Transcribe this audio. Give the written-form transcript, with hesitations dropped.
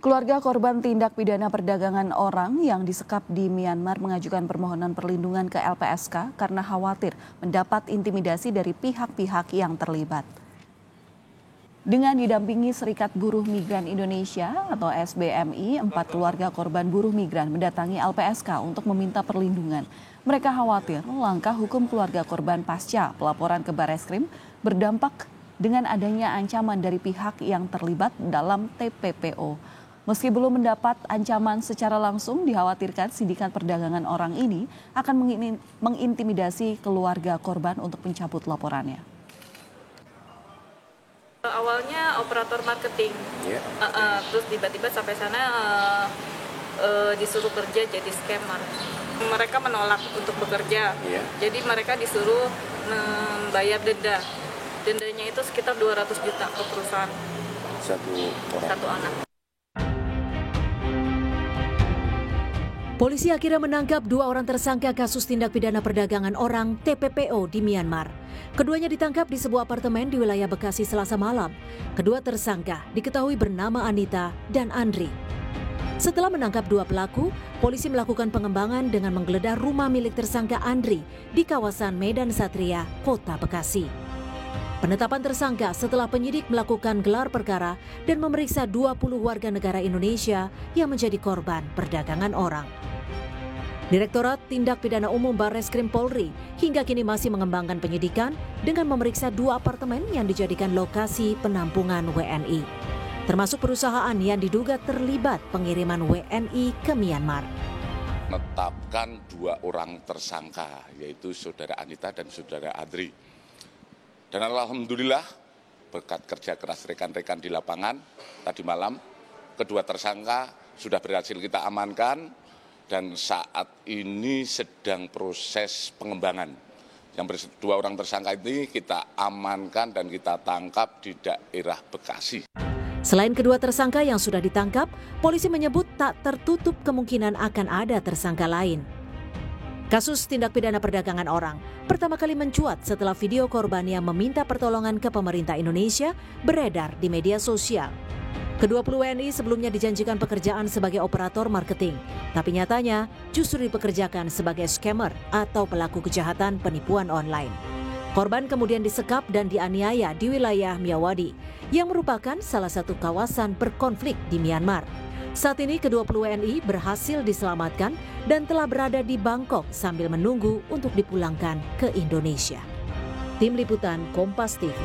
Keluarga korban tindak pidana perdagangan orang yang disekap di Myanmar mengajukan permohonan perlindungan ke LPSK karena khawatir mendapat intimidasi dari pihak-pihak yang terlibat. Dengan didampingi Serikat Buruh Migran Indonesia atau SBMI, 4 keluarga korban buruh migran mendatangi LPSK untuk meminta perlindungan. Mereka khawatir langkah hukum keluarga korban pasca pelaporan ke Barreskrim berdampak dengan adanya ancaman dari pihak yang terlibat dalam TPPO. Meski belum mendapat ancaman secara langsung, dikhawatirkan sindikat perdagangan orang ini akan mengintimidasi keluarga korban untuk mencabut laporannya. Awalnya operator marketing, terus tiba-tiba sampai sana disuruh kerja jadi scammer. Mereka menolak untuk bekerja, jadi mereka disuruh membayar denda. Dendanya itu sekitar 200 juta ke perusahaan. Satu anak. Polisi akhirnya menangkap 2 orang tersangka kasus tindak pidana perdagangan orang TPPO di Myanmar. Keduanya ditangkap di sebuah apartemen di wilayah Bekasi Selasa malam. Kedua tersangka diketahui bernama Anita dan Andri. Setelah menangkap 2 pelaku, polisi melakukan pengembangan dengan menggeledah rumah milik tersangka Andri di kawasan Medan Satria, Kota Bekasi. Penetapan tersangka setelah penyidik melakukan gelar perkara dan memeriksa 20 warga negara Indonesia yang menjadi korban perdagangan orang. Direktorat Tindak Pidana Umum Barreskrim Polri hingga kini masih mengembangkan penyidikan dengan memeriksa 2 apartemen yang dijadikan lokasi penampungan WNI, termasuk perusahaan yang diduga terlibat pengiriman WNI ke Myanmar. Menetapkan 2 orang tersangka, yaitu Saudara Anita dan Saudara Andri. Dan alhamdulillah berkat kerja keras rekan-rekan di lapangan tadi malam, kedua tersangka sudah berhasil kita amankan dan saat ini sedang proses pengembangan. Yang 2 orang tersangka ini kita amankan dan kita tangkap di daerah Bekasi. Selain kedua tersangka yang sudah ditangkap, polisi menyebut tak tertutup kemungkinan akan ada tersangka lain. Kasus tindak pidana perdagangan orang pertama kali mencuat setelah video korban yang meminta pertolongan ke pemerintah Indonesia beredar di media sosial. Ke-20 WNI sebelumnya dijanjikan pekerjaan sebagai operator marketing, tapi nyatanya justru dipekerjakan sebagai scammer atau pelaku kejahatan penipuan online. Korban kemudian disekap dan dianiaya di wilayah Myawaddy, yang merupakan salah satu kawasan berkonflik di Myanmar. Saat ini ke-20 WNI berhasil diselamatkan dan telah berada di Bangkok sambil menunggu untuk dipulangkan ke Indonesia. Tim Liputan Kompas TV.